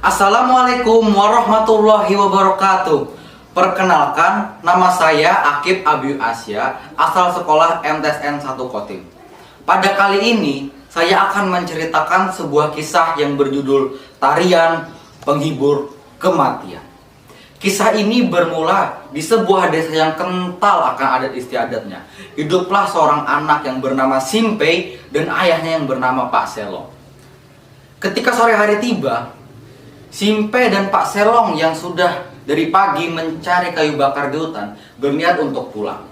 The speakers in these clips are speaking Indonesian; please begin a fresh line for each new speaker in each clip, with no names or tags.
Assalamualaikum warahmatullahi wabarakatuh. Perkenalkan, nama saya Akib Abiy Asya, asal sekolah MTSN 1 Kotim. Pada kali ini, saya akan menceritakan sebuah kisah yang berjudul Tarian Penghibur Kematian. Kisah ini bermula di sebuah desa yang kental akan adat istiadatnya. Hiduplah seorang anak yang bernama Simpei dan ayahnya yang bernama Pak Selong. Ketika sore hari tiba, Simpei dan Pak Selong yang sudah dari pagi mencari kayu bakar di hutan berniat untuk pulang.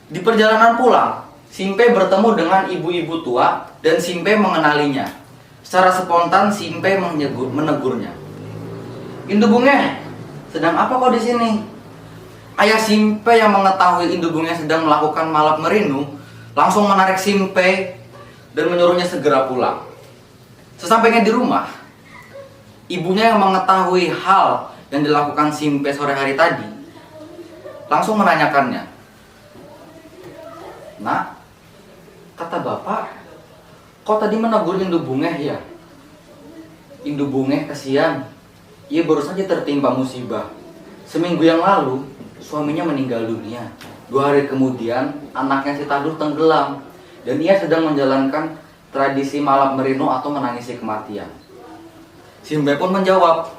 Di perjalanan pulang, Simpei bertemu dengan ibu-ibu tua dan Simpei mengenalinya. Secara spontan Simpei menegurnya. "Indu Bunge, sedang apa kau di sini?" Ayah Simpei yang mengetahui Indu Bunge sedang melakukan malap merinu langsung menarik Simpei dan menyuruhnya segera pulang. Sesampainya di rumah, ibunya yang mengetahui hal yang dilakukan Simpei sore hari tadi langsung menanyakannya. "Nak, kata bapak, kau tadi menegur Indu Bunge ya? Indu Bunge kasihan, ia baru saja tertimpa musibah. Seminggu yang lalu suaminya meninggal dunia. 2 hari kemudian anaknya si Tadur tenggelam dan ia sedang menjalankan tradisi malap merino atau menangisi kematian." Simpei pun menjawab,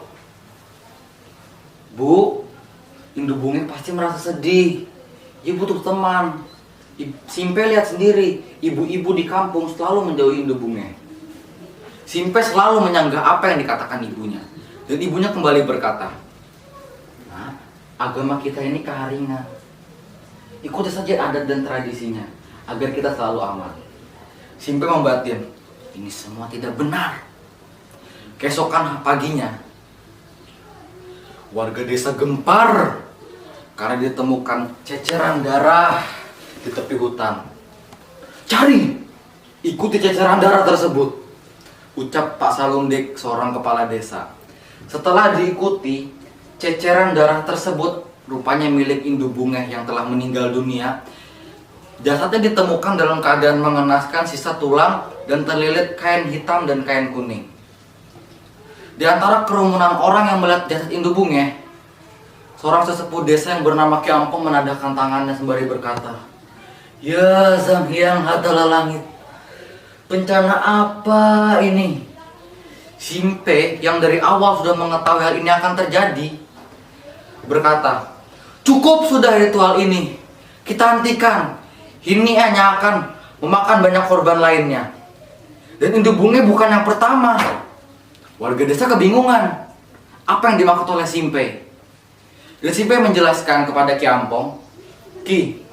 "Bu, Indu Bunge pasti merasa sedih. Ia butuh teman. Simpei lihat sendiri, ibu-ibu di kampung selalu menjauhi Indu Bunge." Simpei selalu menyanggah apa yang dikatakan ibunya. Dan ibunya kembali berkata, "Nah, agama kita ini keharingan. Ikuti saja adat dan tradisinya agar kita selalu aman." Simpei membatin, "Ini semua tidak benar." Keesokan paginya, warga desa gempar karena ditemukan ceceran darah di tepi hutan. "Cari, ikuti ceceran darah tersebut," ucap Pak Salundek, seorang kepala desa. Setelah diikuti, ceceran darah tersebut rupanya milik Indu Bunge yang telah meninggal dunia. Jasadnya ditemukan dalam keadaan mengenaskan sisa tulang dan terlilit kain hitam dan kain kuning. Di antara kerumunan orang yang melihat jasad Indu Bunge, seorang sesepuh desa yang bernama Ki Ampong menadahkan tangannya sembari berkata, "Ya Sang Hyang Hatala Langit, bencana apa ini?" Simpei yang dari awal sudah mengetahui hal ini akan terjadi berkata, "Cukup sudah ritual ini, kita hentikan. Ini hanya akan memakan banyak korban lainnya. Dan Indu Bunge bukan yang pertama." Warga desa kebingungan apa yang dimaksud oleh Simpei. Dan Simpei menjelaskan kepada Ki Ampong, "Ki,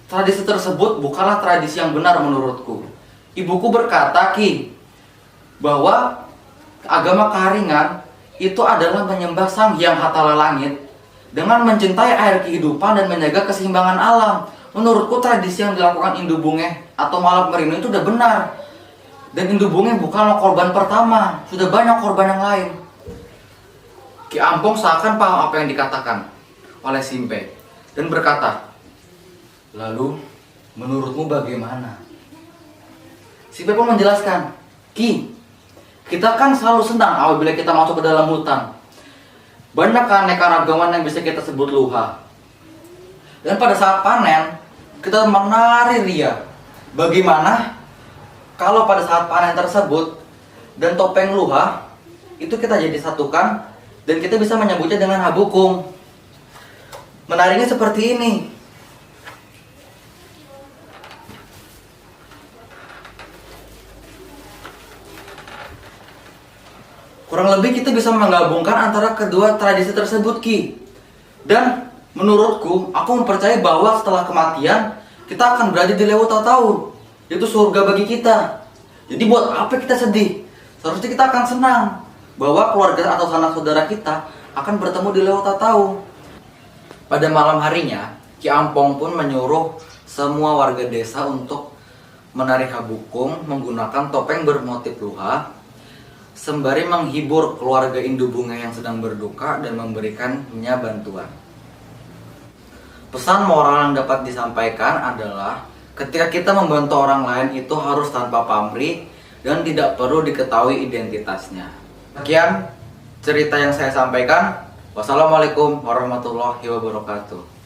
tradisi tersebut bukanlah tradisi yang benar menurutku. Ibuku berkata, Ki, bahwa agama keharingan itu adalah menyembah Sang Hyang Hatala Langit dengan mencintai air kehidupan dan menjaga keseimbangan alam. Menurutku tradisi yang dilakukan Indu Bunge atau malap merino itu udah benar. Dan Indu Bunge bukanlah korban pertama, sudah banyak korban yang lain." Ki Ampong seakan paham apa yang dikatakan oleh Simpei dan berkata, "Lalu menurutmu bagaimana?" Simpei pun menjelaskan, "Ki, kita kan selalu senang apabila kita masuk ke dalam hutan. Banyak keanekaragaman yang bisa kita sebut luha. Dan pada saat panen, kita menari ria. Bagaimana kalau pada saat panen tersebut dan topeng luha itu kita jadi satukan dan kita bisa menyebutnya dengan habukung. Menarinya seperti ini." Kurang lebih kita bisa menggabungkan antara kedua tradisi tersebut, Ki. Dan menurutku, aku mempercayai bahwa setelah kematian kita akan berada di Lewotataun. Itu surga bagi kita. Jadi buat apa kita sedih? Seharusnya kita akan senang bahwa keluarga atau sanak saudara kita akan bertemu di Lewotataun. Pada malam harinya, Ki Ampong pun menyuruh semua warga desa untuk menari habukung menggunakan topeng bermotif luha, sembari menghibur keluarga Indu Bunge yang sedang berduka dan memberikannya bantuan. Pesan moral yang dapat disampaikan adalah ketika kita membantu orang lain itu harus tanpa pamrih dan tidak perlu diketahui identitasnya. Sekian cerita yang saya sampaikan. Wassalamualaikum warahmatullahi wabarakatuh.